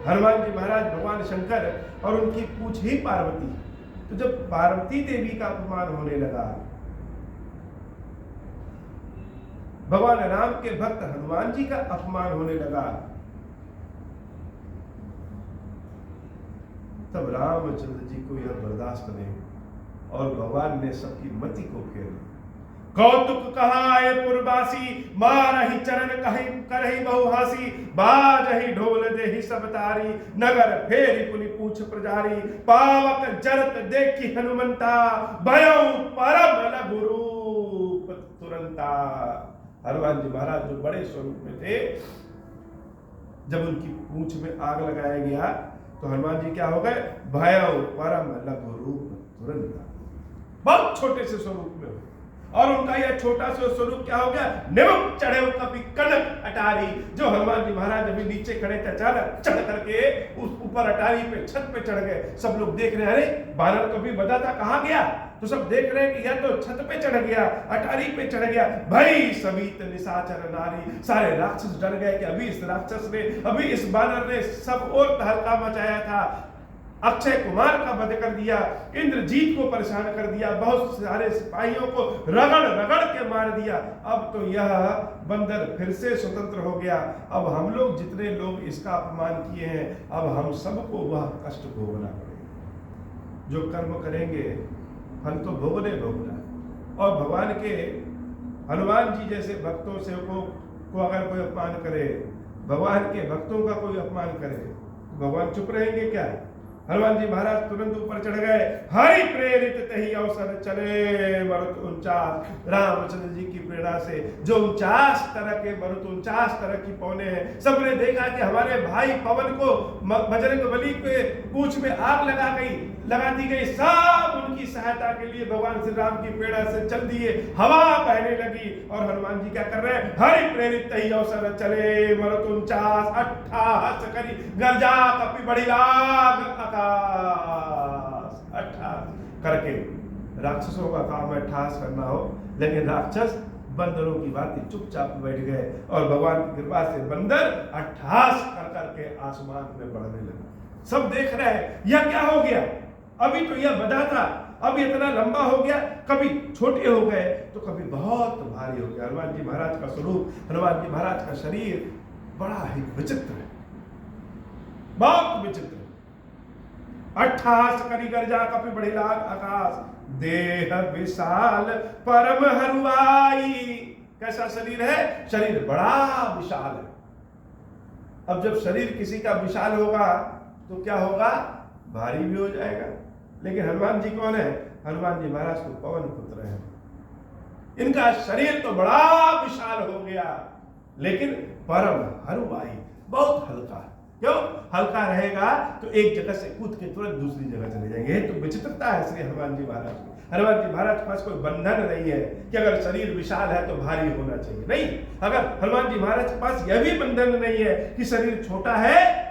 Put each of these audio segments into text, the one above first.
हनुमान जी महाराज भगवान शंकर और उनकी पूछ ही पार्वती। तो जब पार्वती देवी का अपमान होने लगा, भगवान राम के भक्त हनुमान जी का अपमान होने लगा, तब रामचंद्र जी को यह बर्दाश्त नहीं और भगवान ने सबकी मति को फेर दिया। कौतुक कहाए पुरवासी, मारहि चरण कहि करहि बहु हासी, बाजहि ढोल देहि सब तारी, नगर फेरि पुनि पूछ प्रजारी, पावक जरत देखि हनुमंता, भयउ परम लघु रूप तुरंता। हनुमान जी महाराज जो बड़े स्वरूप में थे, जब उनकी पूंछ में आग लगाया गया तो हनुमान जी क्या हो गए? भयउ परम लघु रूप तुरंता। बहुत छोटे से स्वरूप में हो, और उनका यह छोटा सा स्वरूप क्या हो गया? निमुख चढ़े कभी कनक अटारी। जो हनुमान जी महाराज अभी नीचे खड़े थे, अचानक चढ़ करके उस ऊपर अटारी पे, छत पे चढ़ गए। सब लोग देख रहे हैं, अरे बानर कभी बधा था, कहां गया? तो सब देख रहे हैं कि यह तो छत पे चढ़ गया, अटारी पे चढ़ गया। भई समीत निशाचर नारी, सारे राक्षस डर गए कि अभी इस राक्षस ने, अभी इस बानर ने सब और तहलका मचाया था, अक्षय कुमार का वध कर दिया, इंद्रजीत को परेशान कर दिया, बहुत सारे सिपाहियों को रगड़ रगड़ के मार दिया। अब तो यह बंदर फिर से स्वतंत्र हो गया। अब हम लोग जितने लोग इसका अपमान किए हैं, अब हम सबको वह कष्ट भोगना पड़ेगा। जो कर्म करेंगे फल तो भोगने भोगना। और भगवान के हनुमान जी जैसे भक्तों सेवकों को अगर कोई अपमान करे, भगवान के भक्तों का कोई अपमान करे, तो भगवान चुप रहेंगे क्या? हनुमान जी महाराज तुरंत ऊपर चढ़ गए। हरि प्रेरित तही अवसर चले मरुत 49। रामचंद्र जी की प्रेरणा से जो 49 तरह के मरुत, 49 तरह की पौने हैं। सबने देखा कि हमारे भाई पवन को बजरंगबली पे पूंछ में आग लगा दी गई। सब उनकी सहायता के लिए भगवान श्री राम की प्रेरणा से चल दिए, हवा बहने लगी। और हनुमान जी क्या कर रहे हैं? हरि प्रेरित तही अवसर चले मरुत 49 अट्ठाहस करी गर्जा कपि बढ़ी लाग आकाश। अट्ठास करके राक्षसों का काम है अट्ठास करना हो, लेकिन राक्षस बंदरों की बात चुपचाप बैठ गए और भगवान की कृपा से बंदर अट्ठास कर करके आसमान में बढ़ने लगे। सब देख रहे हैं यह क्या हो गया। अभी तो यह बधा था, अब इतना लंबा हो गया, कभी छोटे हो गए तो कभी बहुत भारी हो गया। हनुमान जी महाराज का स्वरूप, हनुमान जी महाराज का शरीर बड़ा ही विचित्र है, बहुत विचित्र। अट्ठास करी गर्जा कपि बढ़ी लाग आकाश, देह विशाल परम हरुआई। कैसा शरीर है? शरीर बड़ा विशाल है। अब जब शरीर किसी का विशाल होगा तो क्या होगा? भारी भी हो जाएगा। लेकिन हनुमान जी कौन है? हनुमान जी महाराज तो पवन पुत्र हैं। इनका शरीर तो बड़ा विशाल हो गया, लेकिन परम हरुआई, बहुत हल्का। क्यों हल्का रहेगा? तो एक जगह से कूद के तुरंत दूसरी जगह चले जाएंगे। तो विचित्रता है श्री हनुमान जी महाराज की। हनुमान जी महाराज के पास कोई बंधन नहीं है कि अगर शरीर विशाल है तो भारी होना चाहिए, नहीं। अगर हनुमान जी महाराज के पास यह भी बंधन नहीं है कि शरीर छोटा है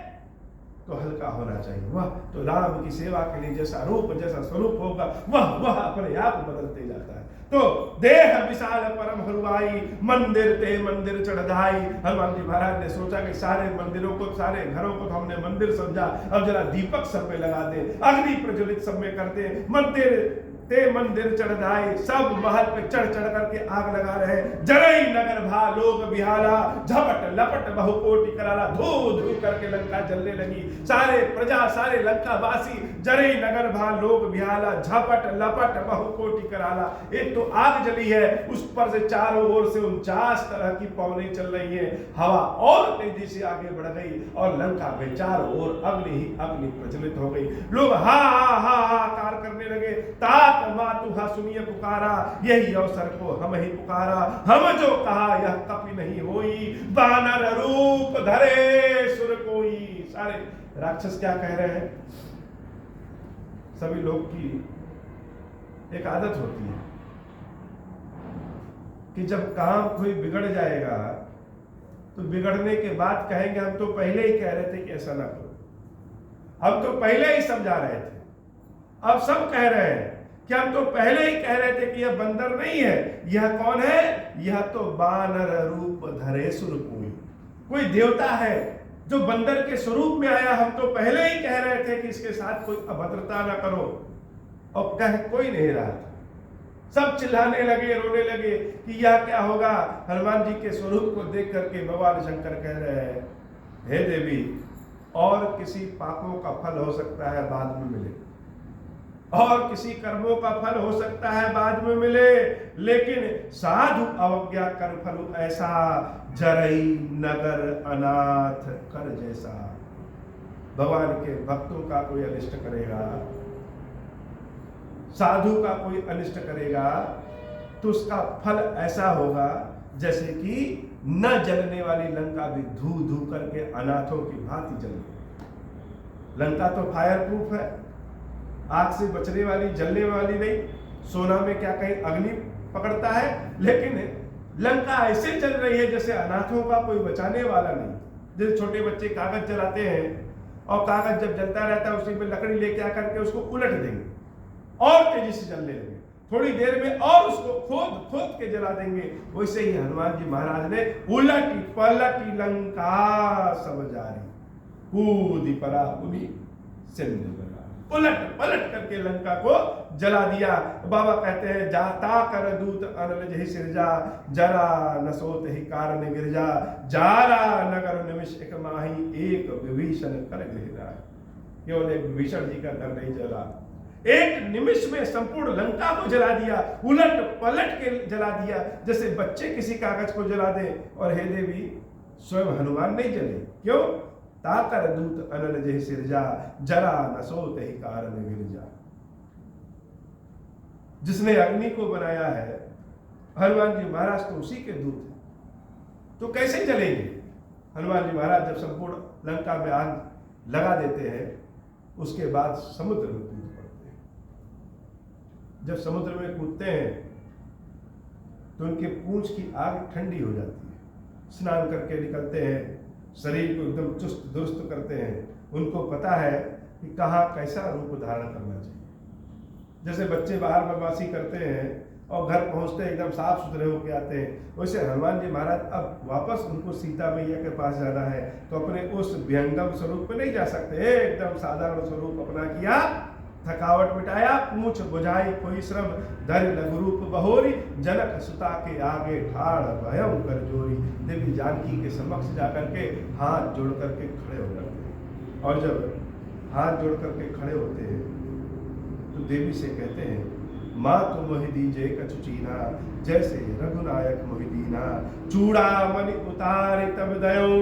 तो हल्का होना चाहिए। वह तो राम की सेवा के लिए जैसा रूप, जैसा स्वरूप होगा, वह अपने आप बदलते जाता है। तो देह विशाल परम हरुआई, मंदिर ते मंदिर चढ़ाई। हनुमान जी महाराज ने सोचा कि सारे मंदिरों को, सारे घरों को तो हमने मंदिर समझा, अब जरा दीपक सब में लगा दे, अग्नि प्रज्वलित सब में करते। मंदिर ते मंदिर चढ़ाई, सब महल पे चढ़ करके आग लगा रहे। जरई नगर भा लोग बिहाला, झपट लपट बहुकोटि कराला। धू धू करके लंका जलने लगी। सारे प्रजा, सारे लंका वासी, जरई नगर भा लोग बिहाला, झपट लपट बहुकोटि कराला। एक तो आग जली है, उस पर से चारों ओर से 49 तरह की पवनें चल रही है। हवा और तेजी से आगे बढ़ गई और लंका में चारों ओर अग्नि ही अग्नि प्रज्वलित हो गई। लोग हा हा हा हाकार करने लगे। तात मातुहा सुनिए पुकारा, यही अवसर को हम ही पुकारा। हम जो कहा यह कपि नहीं होई, बानर रूप धरे सुर कोई। सारे राक्षस क्या कह रहे हैं? सभी लोग की एक आदत होती है कि जब काम कोई बिगड़ जाएगा तो बिगड़ने के बाद कहेंगे हम तो पहले ही कह रहे थे कि ऐसा ना करो, हम तो पहले ही समझा रहे थे। अब सब कह रहे हैं कि हम तो पहले ही कह रहे थे कि यह बंदर नहीं है। यह कौन है? यह तो बानर रूप धरे सुर कोई देवता है। जो बंदर के स्वरूप में आया, हम तो पहले ही कह रहे थे कि इसके साथ कोई अभद्रता ना करो, और कह कोई नहीं रहा था। सब चिल्लाने लगे, रोने लगे कि यह क्या होगा। हनुमान जी के स्वरूप को देख करके भगवान शंकर कह रहे हैं, हे देवी, और किसी पापों का फल हो सकता है बाद में मिले, और किसी कर्मों का फल हो सकता है बाद में मिले, लेकिन साधु अवज्ञा कर फल ऐसा, जरई नगर अनाथ कर जैसा। भगवान के भक्तों का कोई अनिष्ट करेगा, साधु का कोई अनिष्ट करेगा, तो उसका फल ऐसा होगा जैसे कि न जलने वाली लंका भी धू धू करके अनाथों की भांति जल गई। लंका तो फायर प्रूफ है, आग से बचने वाली, जलने वाली नहीं। सोना में क्या कहीं अग्नि पकड़ता है, लेकिन लंका ऐसे जल रही है जैसे अनाथों का कोई बचाने वाला नहीं। जैसे छोटे बच्चे कागज जलाते हैं, और कागज जब जलता रहता है उसी में लकड़ी लेके आकर के उसको उलट देंगे और तेजी से जलने लगे, थोड़ी देर में और उसको खोद खोद के जला देंगे। वैसे ही हनुमान जी महाराज ने उलटी पलटी लंका सब जारी, कूदी परा पुनी सिंध बना, उलट पलट करके लंका को जला दिया। बाबा कहते हैं, जाता कर दूत अनल जहि सिरजा, जरा नसोत ही कारण गिरजा, जारा नगर निमिष एक माही, एक विभीषण कर गृहरा। केवल एक विभीषण जी का घर नहीं जला, एक निमिष में संपूर्ण लंका को जला दिया, उलट पलट के जला दिया, जैसे बच्चे किसी कागज को जला दे। और हे देवी, स्वयं हनुमान नहीं जले, क्यों? ताकर दूत अनल जहि सिरजा, जरा न सोत ही कारण गिरजा। जिसने अग्नि को बनाया है, हनुमान जी महाराज तो उसी के दूत हैं, तो कैसे जलेंगे? हनुमान जी महाराज जब संपूर्ण लंका में आग लगा देते हैं, उसके बाद समुद्र में कूद पड़ते हैं। जब समुद्र में कूदते हैं तो उनके पूंछ की आग ठंडी हो जाती है। स्नान करके निकलते हैं, शरीर को एकदम चुस्त दुरुस्त करते हैं। उनको पता है कि कहाँ कैसा रूप धारण करना चाहिए। जैसे बच्चे बाहर बदमाशी करते हैं और घर पहुंचते एकदम साफ सुथरे होके आते हैं, वैसे हनुमान जी महाराज अब वापस उनको सीता मैया के पास जाना है, तो अपने उस विहंगम स्वरूप में नहीं जा सकते। एकदम साधारण स्वरूप अपना किया, थकावट मिटाया, पूछ बुझाई कोई श्रम, धरि लघु रूप बहोरी, जनक सुता के आगे ठाड़ भयं कर जोरी। देवी जानकी के समक्ष जाकर के हाथ जोड़ करके खड़े हो जाते हैं, और जब हाथ जोड़ करके खड़े होते हैं तो देवी से कहते हैं, माँ तुम मोहि दीजे कछु चीना, जैसे रघुनायक मोहि दीना। चूड़ामणि उतारे तब दयो,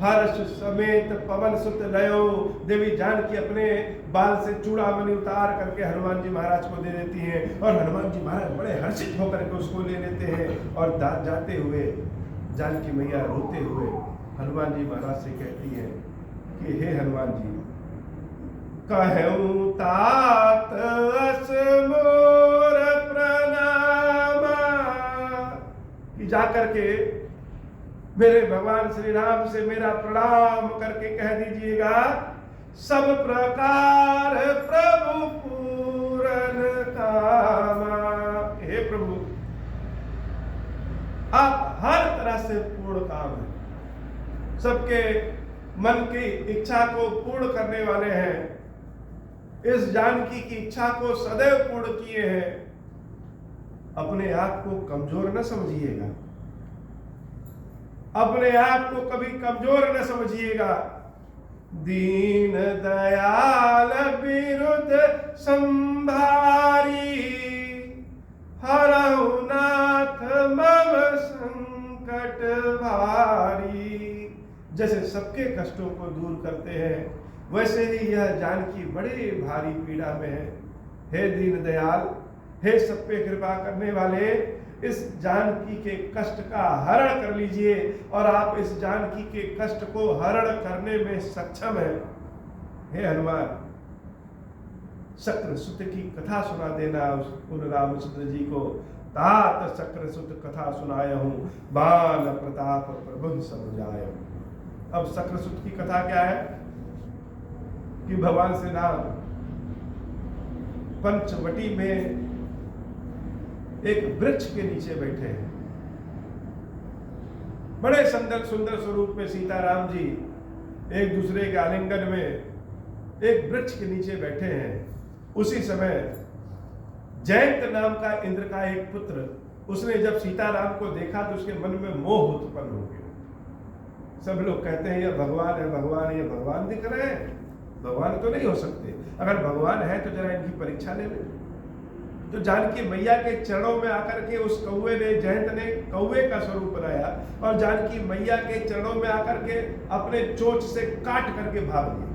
हर्ष समेत पवन सुत लयो। देवी जानकी अपने बाल से चूड़ामणि उतार करके हनुमान जी महाराज को दे देती हैं, और हनुमान जी महाराज बड़े हर्षित होकर के उसको ले लेते हैं। और जाते हुए जानकी मैया रोते हुए हनुमान जी महाराज से कहती है कि हे हनुमान जी, कहूँ तात अस मोर प्रणाम, कि जाकर के मेरे भगवान श्री राम से मेरा प्रणाम करके कह दीजिएगा, सब प्रकार प्रभु पूरन कामा। हे प्रभु, आप हर तरह से पूर्ण काम है, सबके मन की इच्छा को पूर्ण करने वाले हैं। इस जानकी की इच्छा को सदैव पूर्ण किए हैं। अपने आप को कमजोर न समझिएगा, अपने आप को कभी कमजोर न समझिएगा। दीन दयाल विरुद्ध संभारी, हरहु नाथ मम संकट भारी। जैसे सबके कष्टों को दूर करते हैं, वैसे ही यह जानकी बड़े भारी पीड़ा में है। हे दीन दयाल, हे सब पे कृपा करने वाले, इस जानकी के कष्ट का हरण कर लीजिए। और आप इस जानकी के कष्ट को हरण करने में सक्षम हैं। हे हनुमान, शक्र सुत की कथा सुना देना उन रामचंद्र जी को। तात शक्र सुत कथा सुनाया हूं, बाल प्रताप प्रबुद्ध सब जाय। अब शक्र सुत की कथा क्या है कि भगवान श्री राम पंचवटी में एक वृक्ष के नीचे बैठे हैं। बड़े सुंदर सुंदर स्वरूप में सीताराम जी एक दूसरे के आलिंगन में एक वृक्ष के नीचे बैठे हैं। उसी समय जयंत नाम का इंद्र का एक पुत्र, उसने जब सीताराम को देखा तो उसके मन में मोह उत्पन्न हो गया। सब लोग कहते हैं ये भगवान है, भगवान, ये भगवान दिख रहे हैं, भगवान तो नहीं हो सकते। अगर भगवान है तो जरा इनकी परीक्षा ले लें। तो जानकी मैया के चरणों में आकर के उस कौवे ने, जयंत ने कौवे का स्वरूप बनाया और जानकी मैया के चरणों में आकर के अपने चोंच से काट करके भाग दिया।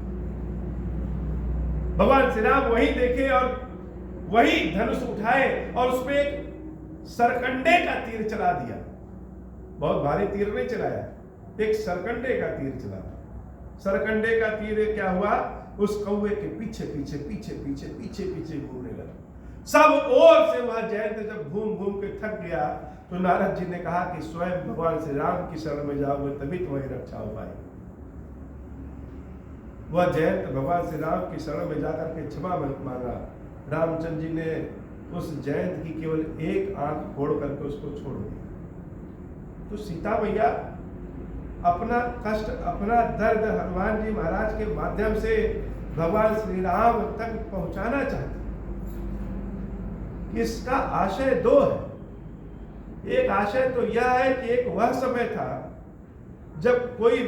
भगवान श्री राम वही देखे और वही धनुष उठाए और उसमें एक सरकंडे का तीर चला दिया। बहुत भारी तीर नहीं चलाया, एक सरकंडे का तीर चला। सरकंडे का तीर क्या हुआ, उस कौवे के पीछे पीछे पीछे पीछे पीछे पीछे घूमने लगा। सब ओर से वह जयंत जब घूम घूम के थक गया तो नारद जी ने कहा कि स्वयं भगवान श्री राम की शरण में जाओगे तभी तुम्हारी रक्षा हो पाएगी। वह जयंत भगवान श्री राम की शरण में जाकर के क्षमा मांगा। रामचंद्र जी ने उस जयंत की केवल एक आंख फोड़ करके उसको छोड़ दिया। तो सीता मैया अपना कष्ट, अपना दर्द हनुमान जी महाराज के माध्यम से भगवान श्री राम तक पहुंचाना चाहती। इसका आशय दो है। एक आशय तो यह है कि एक वह समय था जब कोई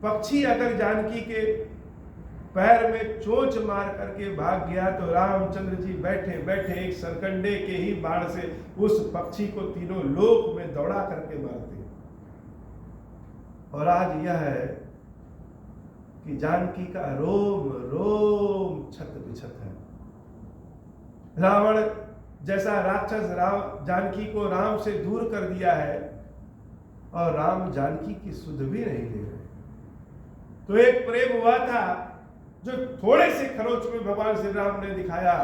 पक्षी अगर जानकी के पैर में चोंच मार करके भाग गया तो रामचंद्र जी बैठे बैठे एक सरकंडे के ही बाण से उस पक्षी को तीनों लोक में दौड़ा करके मारते। और आज यह है कि जानकी का रोम रोम छत बिछत है। रावण जैसा राक्षस राम जानकी को राम से दूर कर दिया है और राम जानकी की सुध भी नहीं ले रहे। तो एक प्रेम हुआ था जो थोड़े से खरोच में भगवान श्री राम ने दिखाया।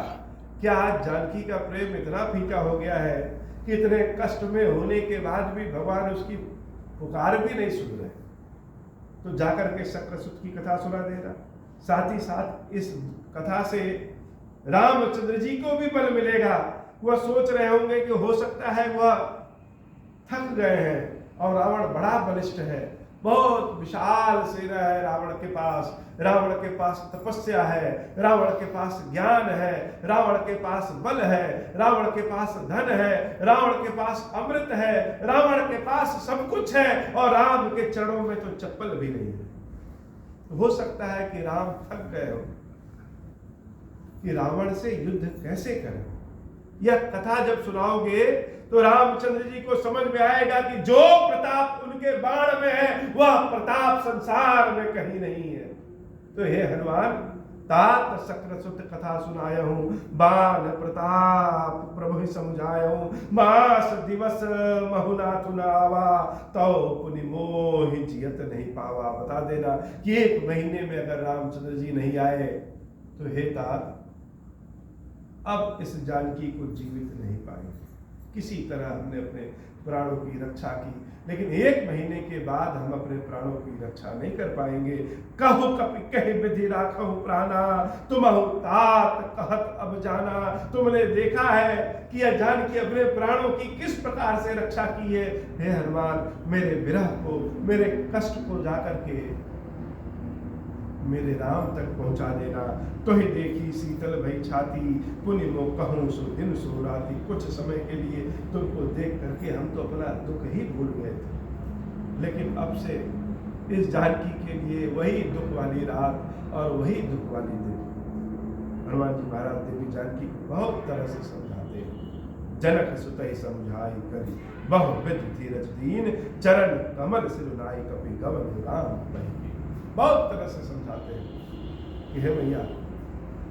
क्या आज जानकी का प्रेम इतना फीका हो गया है कि इतने कष्ट में होने के बाद भी भगवान उसकी पुकार भी नहीं सुन रहे। तो जाकर के शक्रसुत की कथा सुना देना। साथ ही साथ इस कथा से रामचंद्र जी को भी बल मिलेगा। वह सोच रहे होंगे कि हो सकता है वह थक गए हैं और रावण बड़ा बलिष्ठ है, बहुत विशाल सेना है रावण के पास तपस्या है, रावण के पास ज्ञान है, रावण के पास बल है, रावण के पास धन है, रावण के पास अमृत है, रावण के पास सब कुछ है और राम के चरणों में तो चप्पल भी नहीं है। तो हो सकता है कि राम थक गए हो कि रावण से युद्ध कैसे करें। यह कथा जब सुनाओगे तो रामचंद्र जी को समझ में आएगा कि जो प्रताप उनके बाण में है वह प्रताप संसार में कहीं नहीं है। तो हे हनुमान, तात शक्रसुत कथा सुनाया हूं, बाण प्रताप प्रभु समझाया हूं, मास दिवस महुनाथ नावा तो पुनि मोह जियत नहीं पावा। बता देना कि एक महीने में अगर रामचंद्र जी नहीं आए तो हे तात, अब इस जानकी को जीवित नहीं पाएंगे। किसी तरह हमने अपने प्राणों की रक्षा की, लेकिन एक महीने के बाद हम अपने प्राणों की रक्षा नहीं कर पाएंगे। कहु कपि कहि विधि राखहु प्राणा, तुमहु तात कहत अब जाना। तुमने देखा है कि यह जानकी अपने प्राणों की किस प्रकार से रक्षा की है। हे हनुमान, मेरे विरह को, मेरे कष्ट को जाकर के मेरे राम तक पहुंचा देना। तो ही देखी शीतल भई छाती, पुनि मो कहूं सो दिन सो राती। कुछ समय के लिए तुमको देख करके हम तो अपना दुख ही भूल गए थे, लेकिन अब से इस जानकी के लिए वही दुख वाली रात और वही दुख वाली दिन। हनुमान जी महाराज देवी जानकी को बहुत तरह से समझाते हैं। जनक सुतहि समझाई करी, बहुविध धीरज दीन, चरण कमल सिरुनाई कपि गवन राम बही। बहुत तरह से समझाते हैं कि हे भैया,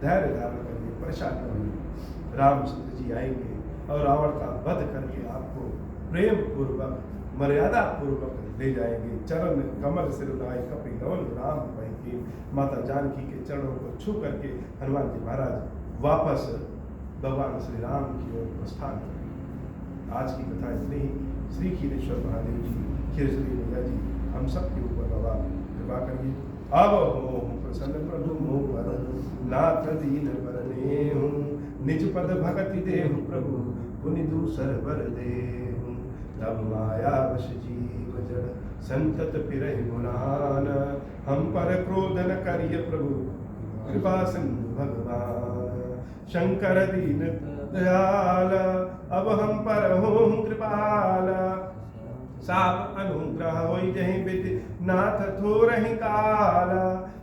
धैर्य धारण करिए, परेशान न होइए। रामचंद्र जी आएंगे और रावण का वध करके आपको प्रेम पूर्वक, मर्यादा पूर्वक ले जाएंगे। चरण कमल सिरुनाई कपि गवन राम बही। माता जानकी के चरणों को छू करके हनुमान जी महाराज वापस भगवान श्री राम की ओर प्रस्थान करेंगे। आज की कथा इतनी ही। श्री क्षीरेश्वर महादेव जी, खीरश्री मैया जी, हम सबके ऊपर बाबा कृपा करिए। अब हो प्रसन्न प्रभु मोह पर, नाथ दीन बरने हूँ, निज पद भगति देहु प्रभु, पुनि दूसर बर देहु। तब माया वश जीव जड़ संतत फिरहि गुणान। हम पर क्रोध न करिय प्रभु कृपा सिंधु भगवान। शंकर दीन दयाल अब हम पर हो कृपाल। साप अनुग्रह होई जहि विधि नाथ थोरहि काल।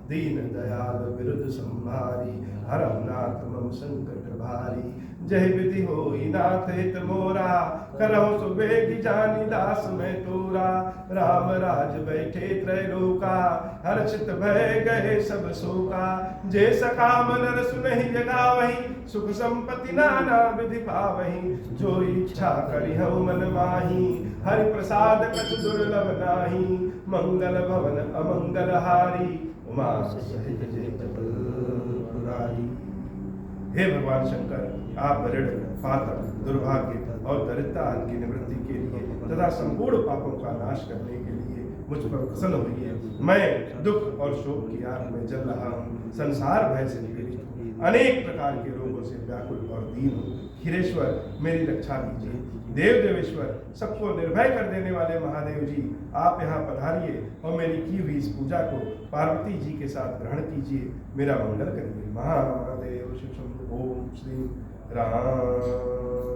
दीन दयाल विरुद्ध संभारी हरम नाथ मम संकट भारी। जय विधि होई नाथ हित मोरा करहु सुबेग जानी दास में तोरा। राम राज बैठे त्रैलोका हर्षित भय गए सब शोका। जे सकाम नर सुनहि जगावहि सुख संपत्ति नाना विधि पावहि। जो इच्छा करिहु मन माही हरि प्रसाद कछु दुर्लभ नाही। मंगल भवन अमंगल हारी उमा सहित जय पुरारी। हे भगवान शंकर, आप ऋण पातक दुर्भाग्य और दरिद्रता की निवृत्ति के लिए तथा संपूर्ण पापों का नाश करने के लिए मुझ पर प्रसन्न होइए। मैं दुख और शोक की आग में जल रहा हूँ, संसार भय से पीड़ित हूँ, अनेक प्रकार के रोगों से व्याकुल और दीन हूँ। खीरेश्वर मेरी रक्षा कीजिए। देव देवेश्वर सबको निर्भय कर देने वाले महादेव जी, आप यहाँ पधारिए और मेरी की हुई इस पूजा को पार्वती जी के साथ ग्रहण कीजिए, मेरा मंगल करिए। महादेव शिव शंभु। ओम श्री राम।